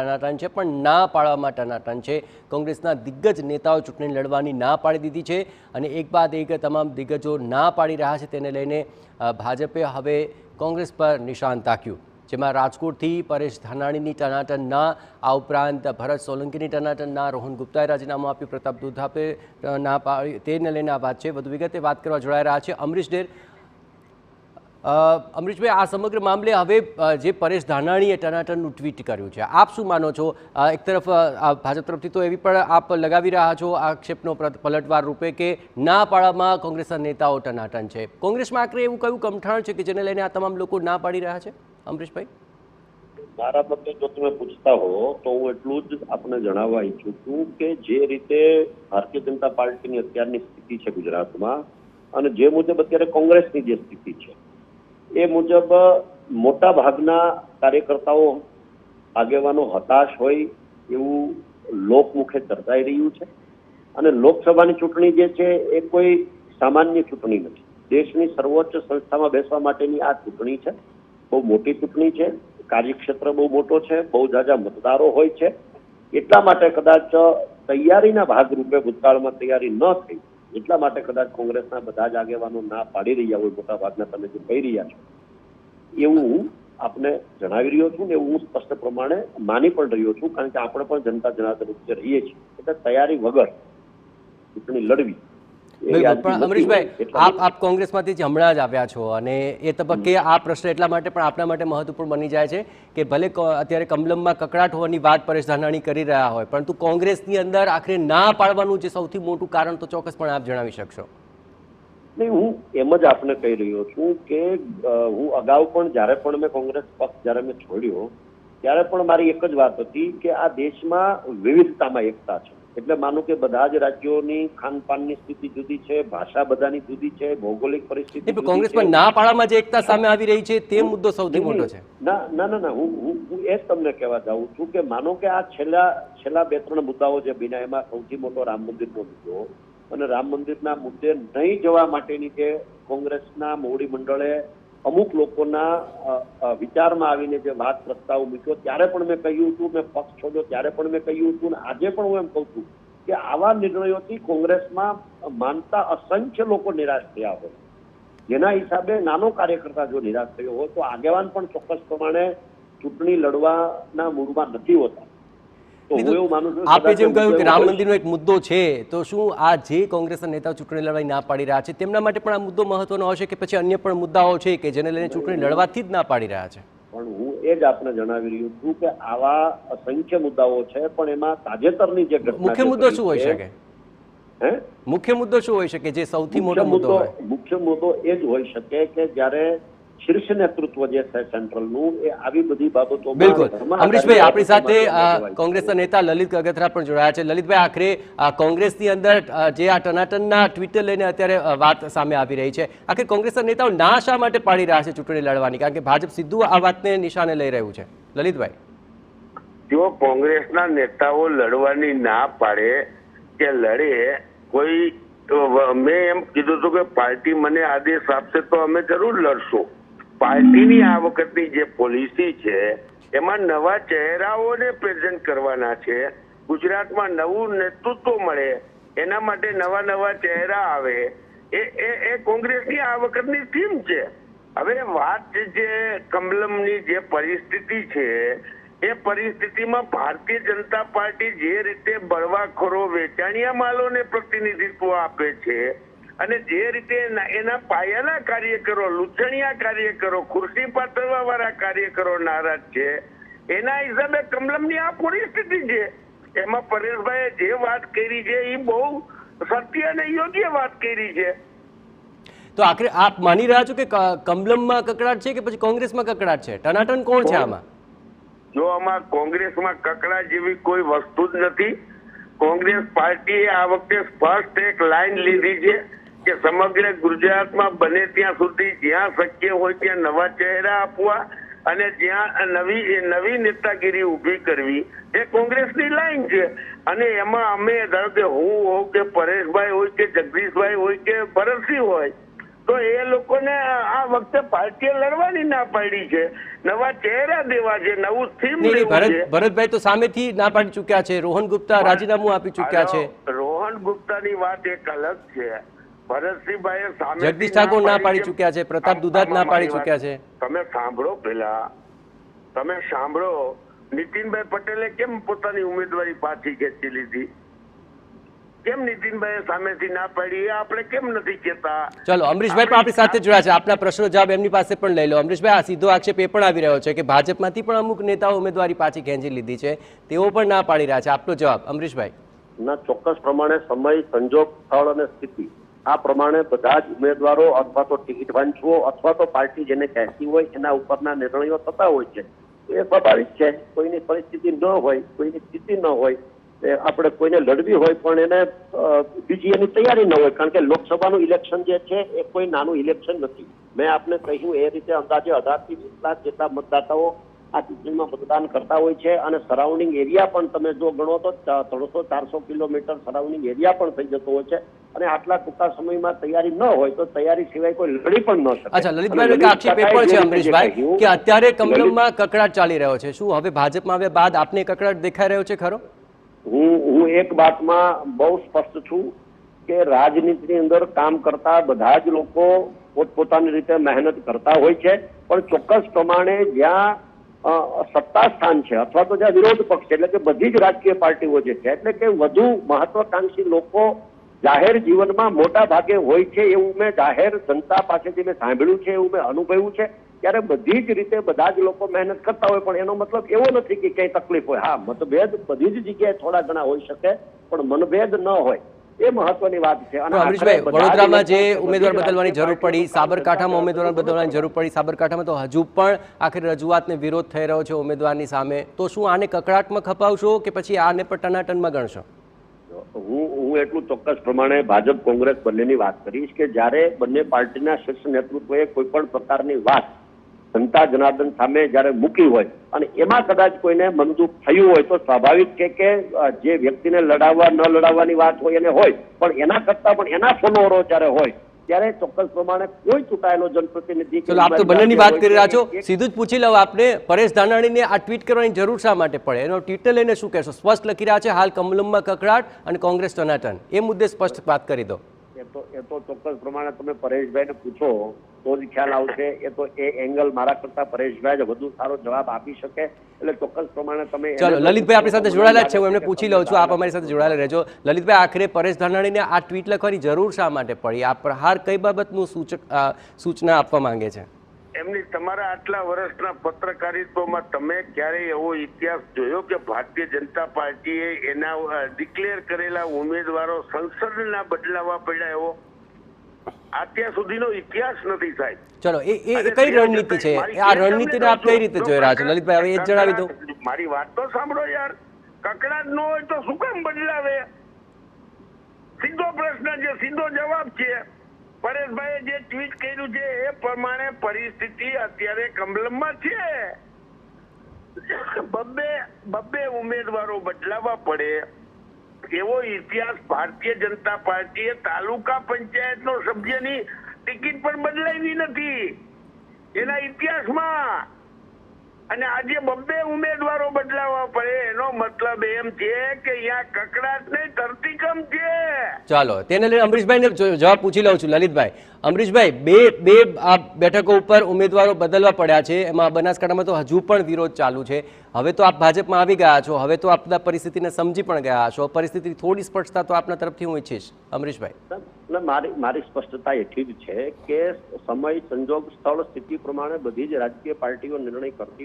ટનાટન છે, પણ ના પાડવામાં ટનાટન છે. કોંગ્રેસના દિગ્ગજ નેતાઓ ચૂંટણી લડવાની ના પાડી દીધી છે અને એક બાદ એક તમામ દિગ્ગજો ના પાડી રહ્યા છે. તેને લઈને ભાજપે હવે કોંગ્રેસ પર નિશાન તાક્યું, જેમાં રાજકોટથી પરેશ ધાનાણીની ટનાટન ના, આ ઉપરાંત ભરત સોલંકીની ટનાટન ના, રોહન ગુપ્તાએ રાજીનામું આપ્યું, પ્રતાપ દુધાપે ના પાડી, તેને લઈને આ વાત છે. વધુ વિગતે વાત કરવા જોડાઈ રહ્યા છે અમરીશ ડેર. અમરીશભાઈ, આ સમગ્ર મામલે હવે જે પરેશ ધાનાણીએ ટનાટનનું ટ્વીટ કર્યું છે, આપ શું માનો છો? એક તરફ ભાજપ તરફથી તો એવી પણ આપ લગાવી રહ્યા છો આક્ષેપનો પલટવાર રૂપે કે ના પાડવામાં કોંગ્રેસના નેતાઓ ટનાટન છે. કોંગ્રેસમાં આખરે એવું કયું કમઠાણ છે કે જેને લઈને આ તમામ લોકો ના પાડી રહ્યા છે? અમરીશભાઈ, મારા મતે જો તમે પૂછતા હો તો હું એટલું જ આપને જણાવવા ઈચ્છું છું કે જે રીતે ભારતીય જનતા પાર્ટીની અત્યારની સ્થિતિ છે ગુજરાતમાં, અને જે મુજબ અત્યારે કોંગ્રેસની જે સ્થિતિ છે એ મુજબ મોટા ભાગના કાર્યકર્તાઓ, આગેવાનો હતાશ હોય એવું લોકમુખે ચર્ચાઈ રહ્યું છે. અને લોકસભાની ચૂંટણી જે છે એ કોઈ સામાન્ય ચૂંટણી નથી. દેશની સર્વોચ્ચ સંસ્થામાં બેસવા માટેની આ ચૂંટણી છે. બહુ મોટી ચૂંટણી છે, કાર્યક્ષેત્ર બહુ મોટો છે, બહુ જાજા મતદારો હોય છે. એટલા માટે કદાચ તૈયારીના ભાગરૂપે ભૂતકાળમાં તૈયારી ન થઈ, એટલા માટે કદાચ કોંગ્રેસના બધા જ આગેવાનો ના પાડી રહ્યા હોય, મોટા ભાગના તમે જે કહી રહ્યા છો એવું હું આપને જણાવી રહ્યો છું ને એવું હું સ્પષ્ટ પ્રમાણે માની પણ રહ્યો છું. કારણ કે આપણે પણ જનતા જનાર્દન વચ્ચે રહીએ છીએ, એટલે તૈયારી વગર ચૂંટણી લડવી. પણ અમરીશભાઈ, આપ કોંગ્રેસમાંથી જ હમણાં જ આવ્યા છો અને એ તબક્કે આ પ્રશ્ન એટલા માટે પણ આપણા માટે મહત્વપૂર્ણ બની જાય છે કે ભલે અત્યારે કમલમમાં કકડાટ હોવાની વાત પરેશ ધાનાણી કરી રહ્યા હોય, પરંતુ કોંગ્રેસની અંદર આખરે ના પાડવાનું જે સૌથી મોટું કારણ તો ચોક્કસપણે આપ જણાવી શકશો. નહીં, હું એમ જ આપને કહી રહ્યો છું કે હું અગાઉ પણ જ્યારે પણ મેં કોંગ્રેસ પક્ષ જ્યારે મેં છોડ્યો ત્યારે પણ મારી એક જ વાત હતી કે આ દેશમાં વિવિધતામાં એકતા છે. એટલે માનું કે બધા જ રાજ્યોની ખાનપાનની સ્થિતિ જુદી છે, ભાષા બધાની જુદી છે, ભૌગોલિક પરિસ્થિતિ. કોંગ્રેસમાં ના પાડવામાં જે એકતા સામે આવી રહી છે તે મુદ્દો સૌથી મોટો છે. ના, હું એ જ તમને કહેવા જાઉં છું કે માનો કે આ છેલ્લા 2-3 મુદ્દાઓ જે બન્યા, એમાં સૌથી મોટો રામ મંદિરનો મુદ્દો, અને રામ મંદિરના મુદ્દે નહીં જવા માટેની જે કોંગ્રેસના મોવડી મંડળે અમુક લોકોના વિચારમાં આવીને જે વાત પ્રસ્તાવ મૂક્યો, ત્યારે પણ મેં કહ્યું હતું, મેં પક્ષ છોડ્યો ત્યારે પણ મેં કહ્યું હતું, અને આજે પણ હું એમ કહું છું કે આવા નિર્ણયોથી કોંગ્રેસમાં માનતા અસંખ્ય લોકો નિરાશ થયા હોય. જેના હિસાબે નાનો કાર્યકર્તા જો નિરાશ થયો હોય તો આગેવાન પણ ચોક્કસ પ્રમાણે ચૂંટણી લડવાના મૂડમાં નથી હોતા. આપે જેમ કહ્યું કે રામ મંદિરનો એક મુદ્દો છે, તો શું આ જે કોંગ્રેસના નેતાઓ ચૂંટણી લડવાની ના પાડી રહ્યા છે તેમના માટે પણ આ મુદ્દો મહત્વનો હશે કે પછી અન્ય પણ મુદ્દાઓ છે કે જેને લઈને ચૂંટણી લડવાથી જ ના પાડી રહ્યા છે? પણ હું એ જ આપને જણાવી રહ્યો છું કે આવા અસંખ્ય મુદ્દાઓ છે, પણ એમાં તાજેતરની જે મુખ્ય મુદ્દો શું હોઈ શકે? મુખ્ય મુદ્દો શું હોઈ શકે જે સૌથી મોટો મુદ્દો? મુખ્ય મુદ્દો એ જ હોઈ શકે કે જ્યારે શીર્ષ નેતૃત્વ જે છે સેન્ટ્રલનું, એ આવી બધી બાબતો. બિલકુલ. અમરીશભાઈ, આપણી સાથે કોંગ્રેસના નેતા લલિત કગથરા પણ જોડાયા છે. લલિતભાઈ, આખરે કોંગ્રેસની અંદર જે આ ટનાટનના ટ્વિટર લઈને અત્યારે વાત સામે આવી રહી છે, આખરે કોંગ્રેસના નેતાઓ ના શા માટે પાડી રહ્યા છે ચૂંટણી લડવાની? કારણ કે ભાજપ સીધું આ વાતને નિશાને લઈ રહ્યું છે. લલિતભાઈ, જો કોંગ્રેસના નેતાઓ લડવાની ના પાડે કે લડે, કોઈ મેં એમ કીધું હતું કે પાર્ટી મને આદેશ આપશે તો અમે જરૂર લડશું. પાર્ટીની આ વખતની જે પોલિસી છે એમાં નવા ચહેરાઓને પ્રેઝન્ટ કરવાના છે. ગુજરાતમાં નવું નેતૃત્વ મળે એના માટે નવા ચહેરા આવે, એ કોંગ્રેસની આ વખતની થીમ છે. હવે વાત જે કમલમની જે પરિસ્થિતિ છે એ પરિસ્થિતિમાં ભારતીય જનતા પાર્ટી જે રીતે બળવાખોરો વેચાણિયા માલોને પ્રતિનિધિત્વ આપે છે અને જે રીતે એના પાયાના કાર્યકરો, લૂંટણીયા કાર્યકરો, ખુરશી પાથરવા વાળા કાર્યકરો નારાજ છે, એના હિસાબે કમલમની આ પરિસ્થિતિ છે. એમાં પરેશભાઈએ જે વાત કરી છે એ બહુ સત્ય અને યોગ્ય વાત કરી છે. તો આખરે આપ માની રહ્યા છો કે કમલમમાં કકડાટ છે કે પછી કોંગ્રેસમાં કકડાટ છે? ટનાટન કોણ છે આમાં? જો આમાં કોંગ્રેસમાં કકડાટ જેવી કોઈ વસ્તુ જ નથી. કોંગ્રેસ પાર્ટીએ આ વખતે સ્પષ્ટ એક લાઈન લીધી છે કે સમગ્ર ગુજરાતમાં બને ત્યાં સુધી જ્યાં શક્ય હોય ત્યાં નવા ચહેરા આપવા અને જ્યાં નવી નેતાગીરી ઊભી કરવી, એ કોંગ્રેસની લાઈન છે. અને એમાં અમે ધારો કે હું હોઉં કે પરેશભાઈ હોય કે જગદીશભાઈ હોય કે ભરતસિંહ હોય, તો એ લોકોને આ વખતે પાર્ટીએ લડવાની ના પાડી છે, નવા ચહેરા દેવા છે, નવું થીમ નહીં, લેવું છે. ભરતભાઈ તો સામેથી ના પાડી ચૂક્યા છે. રોહન ગુપ્તા રાજીનામું આપી ચૂક્યા છે. રોહન ગુપ્તાની વાત એક અલગ છે. ભરતસિંહભાઈએ સામે જગદીશ ઠાકોર ના પાડી ચૂક્યા છે. પ્રતાપ દુધાત ના પાડી ચૂક્યા છે. તમે સાંભળો, તમે સાંભળો, નીતિનભાઈ પટેલે કેમ પોતાની ઉમેદવારી પાછી ખેંચી લીધી? કેમ નીતિનભાઈએ સામેથી ના પાડી એ આપણે કેમ નથી કહેતા? ચલો, અમરીશભાઈ પણ આપણી સાથે જોડાયા છે. આપના પ્રશ્નો જવાબ એમની પાસે પણ લઈ લો. અમરીશભાઈ, આ સીધો આક્ષેપ એ પણ આવી રહ્યો છે કે ભાજપમાંથી પણ અમુક નેતાઓ ઉમેદવારી પાછી ખેંચી લીધી છે, તેઓ પણ ના પાડી રહ્યા છે. આપનો જવાબ, અમરીશભાઈ. ના, ચોક્કસ પ્રમાણે સમય, સંજોગ, સ્થળ અને સ્થિતિ આ પ્રમાણે બધા જ ઉમેદવારો અથવા તો ટિકિટ વાંચવો અથવા તો પાર્ટી જેને કહેતી હોય એના ઉપરના નિર્ણયો થતા હોય છે. એ સ્વાભાવિક છે. કોઈની પરિસ્થિતિ ન હોય, કોઈની સ્થિતિ ન હોય, આપણે કોઈને લડવી હોય પણ એને બીજી એની તૈયારી ન હોય, કારણ કે લોકસભાનું ઇલેક્શન જે છે એ કોઈ નાનું ઇલેક્શન નથી. મેં આપને કહ્યું એ રીતે અંદાજે 18 થી 20 લાખ જેટલા મતદાતાઓ આ ચૂંટણીમાં મતદાન કરતા હોય છે અને સરાઉન્ડિંગ એરિયા પણ તમે જો ગણો તો 300-400 કિલોમીટર સરાઉન્ડિંગ એરિયા પણ થઈ જતો હોય છે અને આટલા ટૂંકા સમયમાં તૈયારી ન હોય તો તૈયારી સિવાય કોઈ લડી પણ ન શકે. અચ્છા, લલિતભાઈ, આક્ષેપ એ પણ છે અમરીશભાઈ કે અત્યારે કમલમમાં કકડાટ ચાલી રહ્યો છે. શું હવે ભાજપમાં આવ્યા બાદ આપને કકડાટ દેખાઈ રહ્યો છે ખરો? હું એક વાતમાં બહુ સ્પષ્ટ છું કે રાજનીતિની અંદર કામ કરતા બધા જ લોકો પોતપોતાની રીતે મહેનત કરતા હોય છે, પણ ચોક્કસ પ્રમાણે જ્યાં સત્તા સ્થાન છે અથવા તો જ્યાં વિરોધ પક્ષ છે, એટલે કે બધી જ રાજકીય પાર્ટીઓ જે છે, એટલે કે વધુ મહત્વાકાંક્ષી લોકો જાહેર જીવનમાં મોટા ભાગે હોય છે એવું મેં જાહેર જનતા પાસેથી મેં સાંભળ્યું છે, એવું મેં અનુભવ્યું છે. ત્યારે બધી જ રીતે બધા જ લોકો મહેનત કરતા હોય, પણ એનો મતલબ એવો નથી કે કઈ તકલીફ હોય. હા, મતભેદ બધી જ જગ્યાએ થોડા ઘણા હોઈ શકે, પણ મનભેદ ન હોય એ મહત્વની વાત છે. અને અમરીશભાઈ, વડોદરામાં જે ઉમેદવાર બદલવાની જરૂર પડી, સાબરકાંઠામાં ઉમેદવાર બદલવાની જરૂર પડી, સાબરકાંઠામાં તો હજુ પણ આખરે રજૂઆતને વિરોધ થઈ રહ્યો છે ઉમેદવારની સામે, તો શું આને કકડાટમાં ખપાવશો કે પછી આને પણ ટનાટનમાં ગણશો? હું એટલું ચોક્કસ પ્રમાણે ભાજપ કોંગ્રેસ બંનેની વાત કરીશ કે જ્યારે બંને પાર્ટીના શીર્ષ નેતૃત્વએ કોઈ પણ પ્રકારની વાત જનતા જનાર્દન સામે જ્યારે મૂકી હોય અને એમાં કદાચ કોઈને મનદુખ થયું હોય તો સ્વાભાવિક છે કે જે વ્યક્તિને લડાવવા ન લડાવવાની વાત હોય એને હોય, પણ એના કરતા પણ એના ફોલોવરો જ્યારે હોય ત્યારે ચોક્કસ પ્રમાણે કોઈ ચૂંટાયેલો જનપ્રતિનિધિ. ચલો, આપ તો બંનેની વાત કરી રહ્યા છો. સીધું જ પૂછી લઉં આપને, પરેશ ધાનાણીને આ ટ્વીટ કરવાની જરૂર શા માટે પડે? એનો ટ્વીટને લઈને શું કહેશો? સ્પષ્ટ લખી રહ્યા છે હાલ કમલમમાં કકડાટ અને કોંગ્રેસ ટનાટન, એ મુદ્દે સ્પષ્ટ વાત કરી દો. એ તો ચોક્કસ પ્રમાણે તમે પરેશભાઈને પૂછો તો જ ખ્યાલ આવશે. એ તો એ એંગલ મારા કરતા પરેશભાઈ વધુ સારો જવાબ આપી શકે, એટલે ચોક્કસ પ્રમાણે તમે. ચલો, લલિતભાઈ આપણી સાથે જોડાયેલા જ છે, હું એમને પૂછી લઉં છું. આપ અમારી સાથે જોડાયેલા રહેજો. લલિતભાઈ, આખરે પરેશ ધાનાણીને આ ટ્વીટ લખવાની જરૂર શા માટે પડી? આ પ્રહાર કઈ બાબતનું સૂચના આપવા માંગે છે? એમની તમારા આટલા વર્ષના પત્રકારિત્વમાં તમે ક્યારેય એવો ઇતિહાસ જોયો કે ભારતીય જનતા પાર્ટીએ એના ડિક્લેર કરેલા ઉમેદવારો સંસદના બદલાવા પડ્યા? એવો અત્યાર સુધીનો ઇતિહાસ નથી સાહેબ. ચલો, એ કઈ રણનીતિ છે? આ રણનીતિને આપ કઈ રીતે જોઈ રહ્યા છો લલિતભાઈ? હવે એ જણાવી દો. મારી વાત તો સાંભળો યાર. કકડાટ ન હોય તો શું કામ બદલાવે? સીધો પ્રશ્ન છે, સીધો જવાબ છે. પરેશભાઈએ જે ટ્વીટ કર્યું છે એ પ્રમાણે પરિસ્થિતિ અત્યારે કમલમમાં છે. બબ્બે ઉમેદવારો બદલાવા પડે એવો ઇતિહાસ ભારતીય જનતા પાર્ટીએ તાલુકા પંચાયતનો સભ્યની ટિકિટ પણ બદલાવી નથી એના ઇતિહાસમાં. અને આજે બબ્બે ઉમેદવારો બદલાવા પડે એનો મતલબ એમ છે કે અહીંયા કકડાટ નહીં ધરતીકંપ છે. ચાલો, તેને લઈને અમરીશભાઈને જવાબ પૂછી લઉં છું. લલિતભાઈ, અમરીશભાઈ, બે આ બેઠકો ઉપર ઉમેદવારો બદલવા પડ્યા છે, એમાં બનાસકાંઠામાં તો હજુ પણ વિરોધ ચાલુ છે. હવે તો આપ ભાજપમાં આવી ગયા છો, હવે તો આપ પરિસ્થિતિને સમજી પણ ગયા છો. પરિસ્થિતિ થોડી સ્પષ્ટતા તો આપના તરફથી હું ઈચ્છીશ. અમરીશભાઈ, મારી સ્પષ્ટતા એટલી જ છે કે સમય, સંજોગ, સ્થળ, સ્થિતિ પ્રમાણે બધી જ રાજકીય પાર્ટીઓ નિર્ણય કરતી હોય